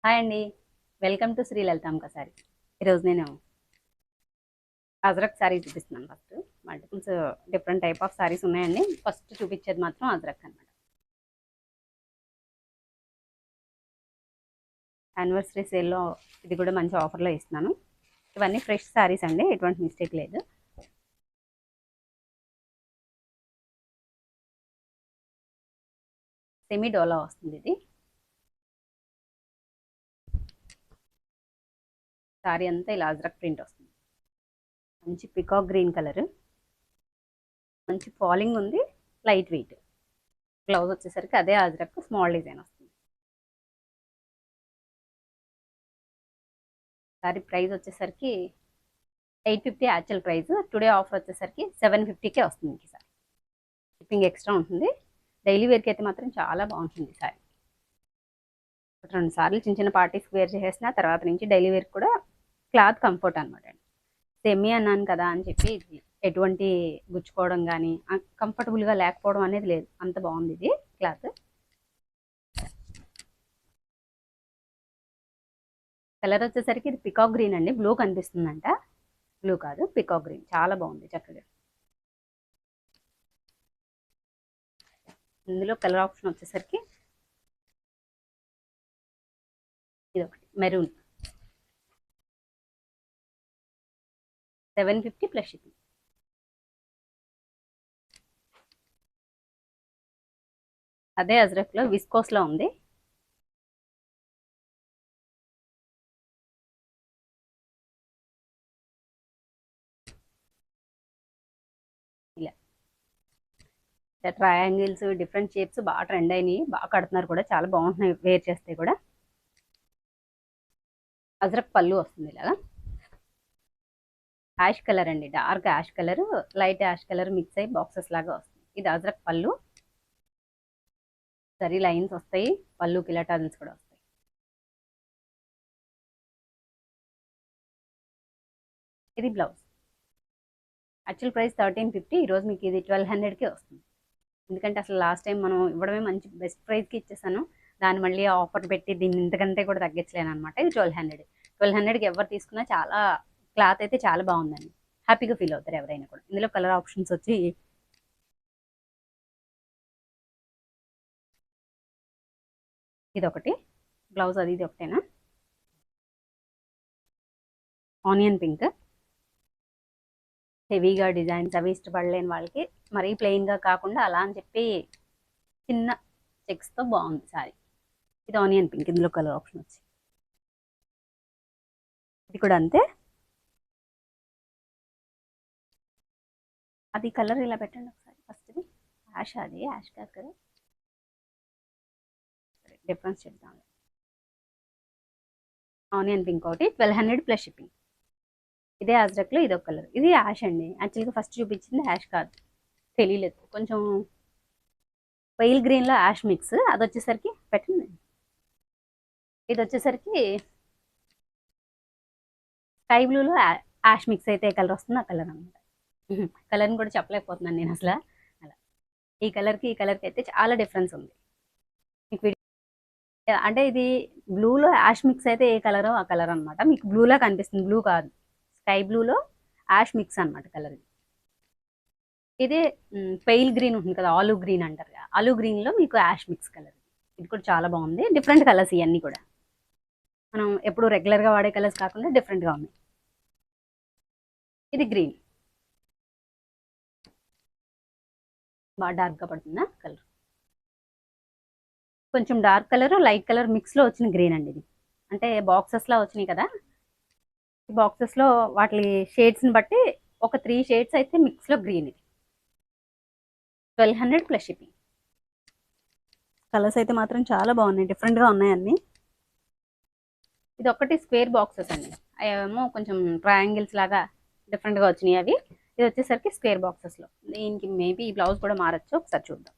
Hi అండి. Welcome to Shri Lalithamba saree. ఈరోజు నేను అజ్రక్ సారీ చూపిస్తున్నాను. First multiples different type of sarees ఉన్నాయండి. ఫస్ట్ చూపించేది మాత్రం అజ్రక్ అనమాట. యానివర్సరీ సేల్లో ఇది కూడా మంచి ఆఫర్లో ఇస్తున్నాను. ఇవన్నీ ఫ్రెష్ సారీస్ అండి, ఎటువంటి మిస్టేక్ లేదు. సెమీ డోలా వస్తుంది ఇది. సారీ అంతా ఇలా అజ్రక్ ప్రింట్ వస్తుంది. మంచి పికాక్ గ్రీన్ కలర్, మంచి ఫాలింగ్ ఉంది, లైట్ వెయిట్. బ్లౌజ్ వచ్చేసరికి అదే అజ్రక్ స్మాల్ డిజైన్ వస్తుంది. సారీ ప్రైస్ వచ్చేసరికి 850 యాక్చువల్ ప్రైస్. టుడే ఆఫర్ వచ్చేసరికి 750కే వస్తుంది. ఈసారి షిప్పింగ్ ఎక్స్ట్రా ఉంటుంది. డైలీ వేర్కి అయితే మాత్రం చాలా బాగుంటుంది సారీ. 2 సార్లు చిన్న చిన్న పార్టీస్కి వేర్ చేసేసిన తర్వాత నుంచి డైలీ వేర్ కూడా క్లాత్ కంఫర్ట్ అనమాట. సెమీ అన్నాను కదా అని చెప్పి ఎటువంటి గుచ్చుకోవడం కానీ కంఫర్టబుల్గా లేకపోవడం అనేది లేదు. అంత బాగుంది ఇది క్లాత్. కలర్ వచ్చేసరికి ఇది పికాక్ గ్రీన్ అండి. బ్లూ కనిపిస్తుందంట, బ్లూ కాదు పికాక్ గ్రీన్. చాలా బాగుంది చక్కగా. ఇందులో కలర్ ఆప్షన్ వచ్చేసరికి ఇది ఒకటి మెరూన్. 750 plus shipping. అదే అజ్రక్లో విస్కోస్లో ఉంది. ఇలా ట్రయాంగిల్స్, డిఫరెంట్ షేప్స్ బాగా ట్రెండ్ అయినాయి, బాగా కడుతున్నారు కూడా, చాలా బాగుంటున్నాయి వేర్ చేస్తే కూడా. అజ్రక్ పళ్ళు వస్తుంది ఇలాగా. యాష్ కలర్ అండి, dark ash colour, light ash colour mix అయ్యి బాక్సెస్ లాగా వస్తుంది. ఇది అజ్రక్ పళ్ళు. సరీ లైన్స్ వస్తాయి, పళ్ళుకి ఇలా టజల్స్ కూడా వస్తాయి. ఇది బ్లౌజ్. Actual price 1350. ఈరోజు మీకు ఇది 1200కే వస్తుంది. ఎందుకంటే అసలు లాస్ట్ టైం మనం ఇవ్వడమే మంచి బెస్ట్ ప్రైస్కి ఇచ్చేసాను. దాన్ని మళ్ళీ ఆఫర్ పెట్టి దీన్ని ఇంతకంటే కూడా తగ్గించలేను అనమాట. ఇది 1200కి ఎవరు తీసుకున్నా చాలా క్లాత్ అయితే చాలా బాగుందండి. హ్యాపీగా ఫీల్ అవుతారు ఎవరైనా కూడా. ఇందులో కలర్ ఆప్షన్స్ వచ్చి ఇది ఒకటి బ్లౌజ్, అది ఇది ఒకటేనా. Onion pink. హెవీగా డిజైన్స్ అవి ఇష్టపడలేని వాళ్ళకి మరీ ప్లెయిన్గా కాకుండా అలా అని చెప్పి చిన్న చెక్స్తో బాగుంది సారీ. ఇది ఆనియన్ పింక్. ఇందులో కలర్ ఆప్షన్ వచ్చి ఇది కూడా అంతే. అది కలర్ ఇలా పెట్టండి ఒకసారి. ఫస్ట్ది యాష్, అది యాష్ కాదు కదా, డిఫరెన్స్ చెప్తాం. ఆనియన్ పింక్ ఒకటి 1200 ప్లస్ షిప్పింగ్. ఇదే అజ్రక్లో ఇది ఒక కలర్. ఇది యాష్ అండి. యాక్చువల్గా ఫస్ట్ చూపించింది యాష్ కాదు, తెలియలేదు. కొంచెం పెయిల్ గ్రీన్లో యాష్ మిక్స్. అది వచ్చేసరికి పెట్టండి. ఇది వచ్చేసరికి స్కై బ్లూలో యాష్ మిక్స్ అయితే ఏ కలర్ వస్తుంది ఆ కలర్ అనమాట. కలర్ని కూడా చెప్పలేకపోతున్నాను నేను అసలు. అలా ఈ కలర్కి ఈ కలర్కి అయితే చాలా డిఫరెన్స్ ఉంది. మీకు అంటే ఇది బ్లూలో యాష్ మిక్స్ అయితే ఏ కలరో ఆ కలర్ అనమాట. మీకు బ్లూలా కనిపిస్తుంది, బ్లూ కాదు, స్కై బ్లూలో యాష్ మిక్స్ అనమాట కలర్. ఇది పెయిల్ గ్రీన్ ఉంటుంది కదా, ఆలివ్ గ్రీన్ అంటారు కదా, ఆలివ్ గ్రీన్లో మీకు యాష్ మిక్స్ కలర్. ఇది కూడా చాలా బాగుంది. డిఫరెంట్ కలర్స్ ఇవన్నీ కూడా మనం ఎప్పుడు రెగ్యులర్గా వాడే కలర్స్ కాకుండా డిఫరెంట్గా ఉన్నాయి. ఇది గ్రీన్, బాగా డార్క్గా పడుతుందా కలర్. కొంచెం డార్క్ కలర్ లైట్ కలర్ మిక్స్లో వచ్చిన గ్రీన్ అండి ఇది. అంటే బాక్సెస్లో వచ్చినాయి కదా, ఈ బాక్సెస్లో వాటి షేడ్స్ని బట్టి ఒక 3 షేడ్స్ అయితే మిక్స్లో గ్రీన్. ఇది 1200 ప్లస్ షిప్పింగ్. కలర్స్ అయితే మాత్రం చాలా బాగున్నాయి, డిఫరెంట్గా ఉన్నాయి అన్నీ. ఇది ఒకటి స్క్వేర్ బాక్సెస్ అండి, ఏమో కొంచెం ట్రయాంగిల్స్ లాగా డిఫరెంట్గా వచ్చినాయి అవి. ఇది వచ్చేసరికి స్క్వేర్ బాక్సెస్లో. దీనికి మేబీ ఈ బ్లౌజ్ కూడా మారచ్చు, ఒకసారి చూద్దాం.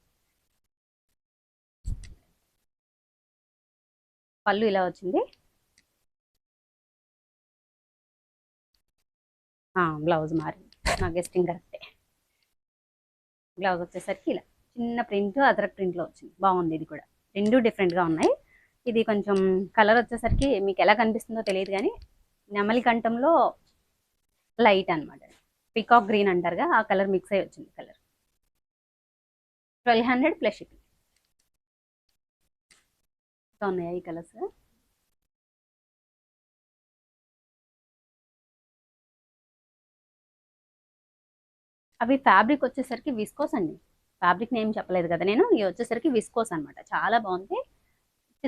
పళ్ళు ఇలా వచ్చింది. బ్లౌజ్ మారింది, నా గెస్టింగ్ కరెక్టే. బ్లౌజ్ వచ్చేసరికి ఇలా చిన్న ప్రింట్ అదరక్ ప్రింట్లో వచ్చింది, బాగుంది. ఇది కూడా రెండు డిఫరెంట్గా ఉన్నాయి. ఇది కొంచెం కలర్ వచ్చేసరికి మీకు ఎలా కనిపిస్తుందో తెలియదు కానీ నెమలి కంఠంలో లైట్ అనమాట. పికాక్ గ్రీన్ అంటారుగా ఆ కలర్ మిక్స్ అయ్యి వచ్చింది కలర్. 1200 plus shipping. ఉన్నాయా ఈ కలర్స్? అవి ఫ్యాబ్రిక్ వచ్చేసరికి విస్కోస్ అండి. ఫ్యాబ్రిక్ నేమ్ చెప్పలేదు కదా నేను. ఇవి వచ్చేసరికి విస్కోస్ అనమాట. చాలా బాగుంది,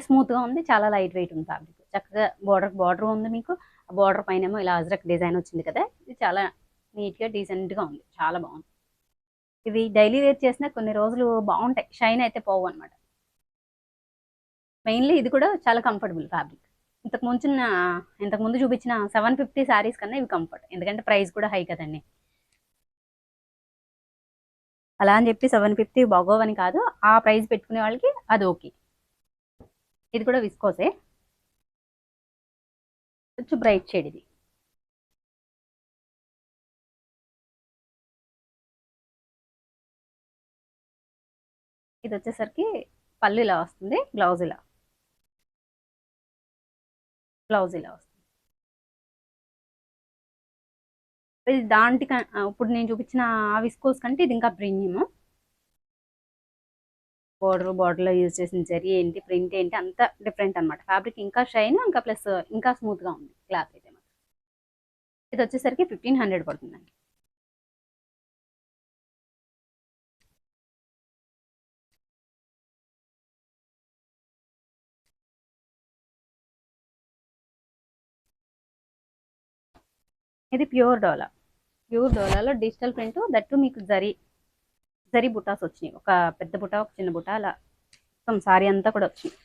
స్మూత్గా ఉంది, చాలా లైట్ వెయిట్ ఉంది ఫ్యాబ్రిక్. చక్కగా బార్డర్ ఉంది మీకు. ఆ బార్డర్ పైన ఏమో ఇలా అజ్రక్ డిజైన్ వచ్చింది కదా, ఇది చాలా నీట్గా డీసెంట్గా ఉంది, చాలా బాగుంది. ఇవి డైలీ వేర్ చేసిన కొన్ని రోజులు బాగుంటాయి, షైన్ అయితే పోవు అనమాట. మెయిన్లీ ఇది కూడా చాలా కంఫర్టబుల్ ఫ్యాబ్రిక్. ఇంతకు ముందు చూపించిన 750 శారీస్ కన్నా ఇవి కంఫర్ట్, ఎందుకంటే ప్రైస్ కూడా హై కదండి. అలా అని చెప్పి 750 బాగోవని కాదు, ఆ ప్రైస్ పెట్టుకునే వాళ్ళకి అది ఓకే. ఇది కూడా విస్కోసే, కొంచెం బ్రైట్ షేడ్ ఇది. ఇది వచ్చేసరికి పళ్ళు ఇలా వస్తుంది, బ్లౌజ్ ఇలా వస్తుంది. ఇది ఇప్పుడు నేను చూపించిన ఆ విస్కోస్ కంటే ఇది ఇంకా ప్రీమియం. బార్డర్లో యూజ్ చేసిన జరీ ఏంటి, ప్రింట్ ఏంటి, అంత డిఫరెంట్ అనమాట. ఫ్యాబ్రిక్ ఇంకా షైన్, ఇంకా ప్లస్ ఇంకా స్మూత్గా ఉంది క్లాత్ అయితే మాత్రం. ఇది వచ్చేసరికి 1500 పడుతుందండి. ఇది ప్యూర్ డోలాలో డిజిటల్ ప్రింట్, దట్టు మీకు జరీ బుటాస్ వచ్చినాయి. ఒక పెద్ద బుట్ట, ఒక చిన్న బుట్ట, అలా మొత్తం సారీ అంతా కూడా వచ్చింది.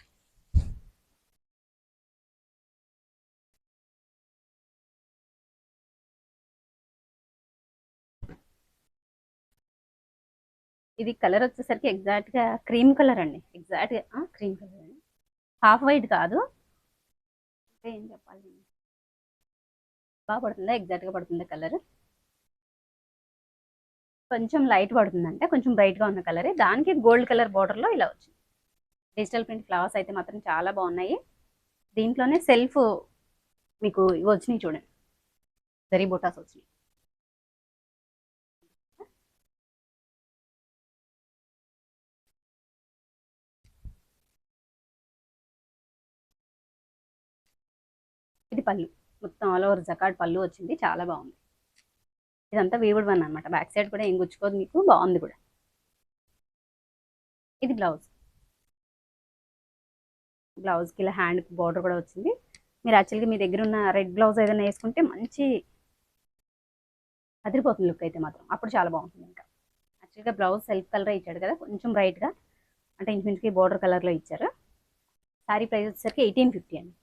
ఇది కలర్ వచ్చేసరికి ఎగ్జాక్ట్గా క్రీమ్ కలర్ అండి. ఎగ్జాక్ట్గా క్రీమ్ కలర్ అండి, హాఫ్ వైట్ కాదు. ఏం చెప్పాలి, బాగా పడుతుందా? ఎగ్జాక్ట్గా పడుతుందా కలర్? కొంచెం లైట్ పడుతుందంటే కొంచెం బ్రైట్గా ఉన్న కలరే, దానికి గోల్డ్ కలర్ బార్డర్లో ఇలా వచ్చింది. డిజిటల్ ప్రింట్ ఫ్లవర్స్ అయితే మాత్రం చాలా బాగున్నాయి. దీంట్లోనే సెల్ఫ్ మీకు ఇవి వచ్చినాయి చూడండి, జరీ బుటాస్ వచ్చినాయి. ఇది పళ్ళు, మొత్తం ఆల్ ఓవర్ జకాడ్ పళ్ళు వచ్చింది, చాలా బాగుంది. ఇదంతా వీవుడ్ వన్ అనమాట. బ్యాక్ సైడ్ కూడా ఏం గుచ్చుకోదు మీకు, బాగుంది కూడా. ఇది బ్లౌజ్కి ఇలా హ్యాండ్ బార్డర్ కూడా వచ్చింది. మీరు యాక్చువల్గా మీ దగ్గర ఉన్న రెడ్ బ్లౌజ్ ఏదైనా వేసుకుంటే మంచి అదిరిపోతుంది లుక్ అయితే మాత్రం, అప్పుడు చాలా బాగుంటుంది. ఇంకా యాక్చువల్గా బ్లౌజ్ సెల్ఫ్ కలర్ ఇచ్చాడు కదా, కొంచెం బ్రైట్గా, అంటే ఇంచుమించుకి బార్డర్ కలర్లో ఇచ్చారు. శారీ ప్రైస్ వచ్చేసరికి 1850 అండి.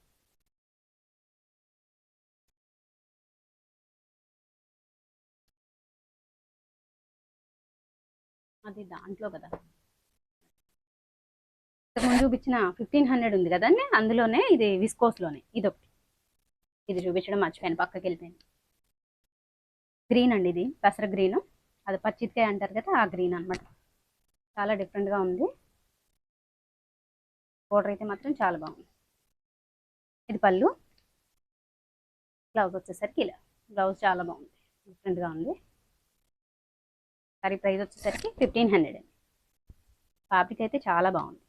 అది దాంట్లో కదా ముందు చూపించిన 1500 ఉంది కదండి, అందులోనే ఇది విస్కోస్లోనే ఇది చూపించడం మర్చిపోయాను, పక్కకి వెళ్ళిపోయాను. గ్రీన్ అండి, ఇది పెసర గ్రీన్, అది పచ్చితికాయ అంటారు కదా, ఆ గ్రీన్ అనమాట. చాలా డిఫరెంట్గా ఉంది. బోర్డర్ అయితే మాత్రం చాలా బాగుంది. ఇది పళ్ళు, బ్లౌజ్ వచ్చేసరికి ఇలా. బ్లౌజ్ చాలా బాగుంది, డిఫరెంట్గా ఉంది. సారీ ప్రైస్ వచ్చేసరికి 1500 అండి. ఫ్యాబ్రిక్ అయితే చాలా బాగుంది.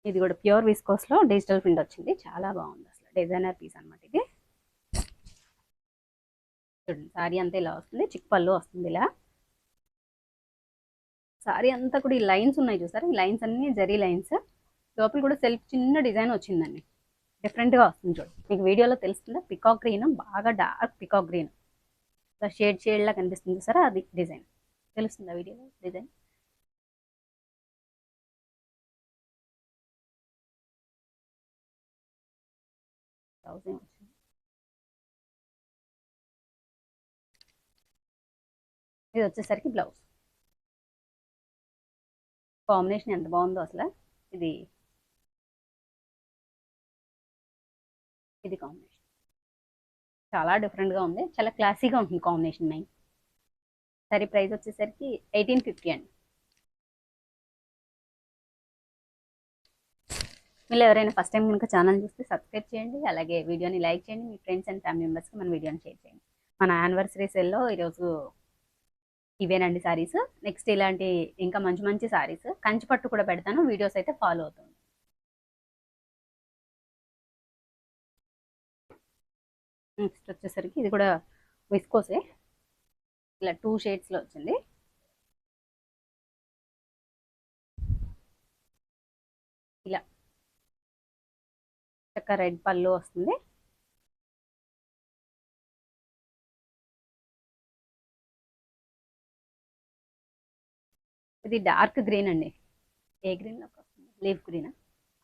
ఇది కూడా ప్యూర్ విస్కోస్లో డిజిటల్ ప్రింట్ వచ్చింది, చాలా బాగుంది. అసలు డిజైనర్ పీస్ అనమాట ఇది. చూడండి సారీ అంతా ఇలా వస్తుంది, చిక్ పళ్ళు వస్తుంది ఇలా. సారీ అంతా కూడా ఈ లైన్స్ ఉన్నాయి చూసారా, ఈ లైన్స్ అన్ని జరీ లైన్స్. లోపల కూడా సెల్ఫ్ చిన్న డిజైన్ వచ్చిందండి, డిఫరెంట్గా వస్తుంది. చూడండి మీకు వీడియోలో తెలుస్తుందా, పికాక్ గ్రీన్, బాగా డార్క్ పికాక్ గ్రీన్, షేడ్ లా కనిపిస్తుంది చూసారా, అది డిజైన్. తెలుస్తుందా వీడియోలో డిజైన్? బ్లౌజ్ ఏం వచ్చింది, ఇది వచ్చేసరికి బ్లౌజ్. కాంబినేషన్ ఎంత బాగుందో అసలు. ఇది కాంబినేషన్ చాలా డిఫరెంట్గా ఉంది, చాలా క్లాసీగా ఉంటుంది కాంబినేషన్ మెయిన్. సారీ ప్రైస్ వచ్చేసరికి 1850 అండి. మీరు ఎవరైనా ఫస్ట్ టైం కనుక ఛానల్ చూస్తే సబ్స్క్రైబ్ చేయండి, అలాగే వీడియోని లైక్ చేయండి, మీ ఫ్రెండ్స్ అండ్ ఫ్యామిలీ మెంబర్స్కి మన వీడియోని షేర్ చేయండి. మన యానివర్సరీ సేల్లో ఈరోజు ఇవేనండి సారీస్. నెక్స్ట్ ఇలాంటి ఇంకా మంచి మంచి సారీస్ కంచిపట్టు కూడా పెడతాను, వీడియోస్ అయితే ఫాలో అవుతుంది. నెక్స్ట్ వచ్చేసరికి ఇది కూడా విస్కోసే, ఇలా 2 షేడ్స్లో వచ్చింది. ఇలా చక్క రెడ్ పళ్ళు వస్తుంది. ఇది డార్క్ గ్రీన్ అండి, ఏ గ్రీన్లోకి వస్తుంది, లీఫ్ గ్రీన్,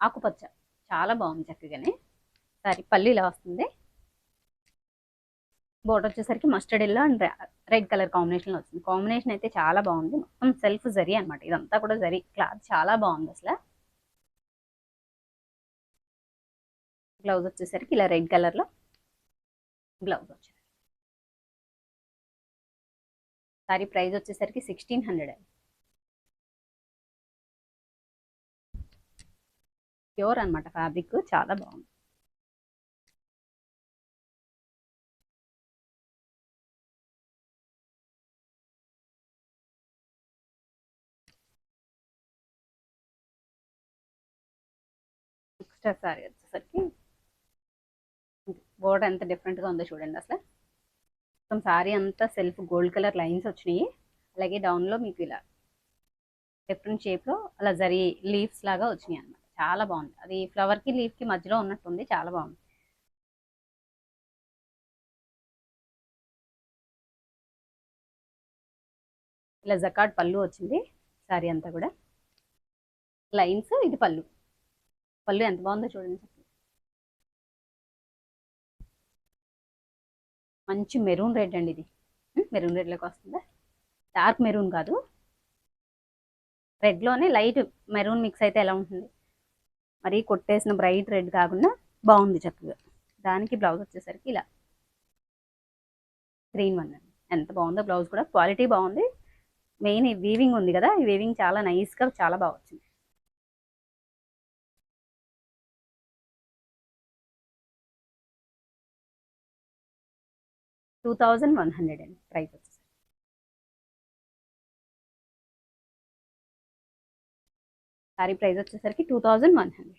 ఆకుపచ్చ, చాలా బాగుంది చక్కగానే. సారీ పళ్ళు ఇలా వస్తుంది. బోర్డర్ వచ్చేసరికి mustard yellow and red colour కాంబినేషన్లో వచ్చింది. కాంబినేషన్ అయితే చాలా బాగుంది, మొత్తం సెల్ఫ్ జరీ అనమాట, ఇదంతా కూడా జరీ క్లాత్ చాలా బాగుంది అసలు. బ్లౌజ్ వచ్చేసరికి ఇలా రెడ్ కలర్లో బ్లౌజ్ వచ్చింది. సారీ ప్రైస్ వచ్చేసరికి 1600 అండి. ప్యూర్ అనమాట ఫ్యాబ్రిక్, చాలా బాగుంది. నెక్స్ట్ సారీ వచ్చేసరికి బోర్డర్ ఎంత డిఫరెంట్గా ఉందో చూడండి అసలు. మొత్తం సారీ అంతా సెల్ఫ్ గోల్డ్ కలర్ లైన్స్ వచ్చినాయి, అలాగే డౌన్లో మీకు ఇలా డిఫరెంట్ షేప్లో అలా జరీ లీవ్స్ లాగా వచ్చినాయి అనమాట, చాలా బాగుంది. అది ఫ్లవర్కి లీఫ్కి మధ్యలో ఉన్నట్టుంది, చాలా బాగుంది. ఇలా జకాట్ పళ్ళు వచ్చింది సారీ అంతా కూడా లైన్స్. ఇది పళ్ళు, పళ్ళు ఎంత బాగుందో చూడండి. మంచి మెరూన్ రెడ్ అండి ఇది, మెరూన్ రెడ్లోకి వస్తుందా, డార్క్ మెరూన్ కాదు, రెడ్లోనే లైట్ మెరూన్ మిక్స్ అయితే ఎలా ఉంటుంది, మరీ కొట్టేసిన బ్రైట్ రెడ్ కాకుండా బాగుంది చక్కగా. దానికి బ్లౌజ్ వచ్చేసరికి ఇలా గ్రీన్ వన్ అండి, ఎంత బాగుందో బ్లౌజ్ కూడా, క్వాలిటీ బాగుంది. మెయిన్ ఈ వీవింగ్ ఉంది కదా, ఈ వీవింగ్ చాలా నైస్గా చాలా బాగా వచ్చింది. 2100 అండి ప్రైస్ వచ్చేసరికి. సారీ ప్రైస్ వచ్చేసరికి 2100.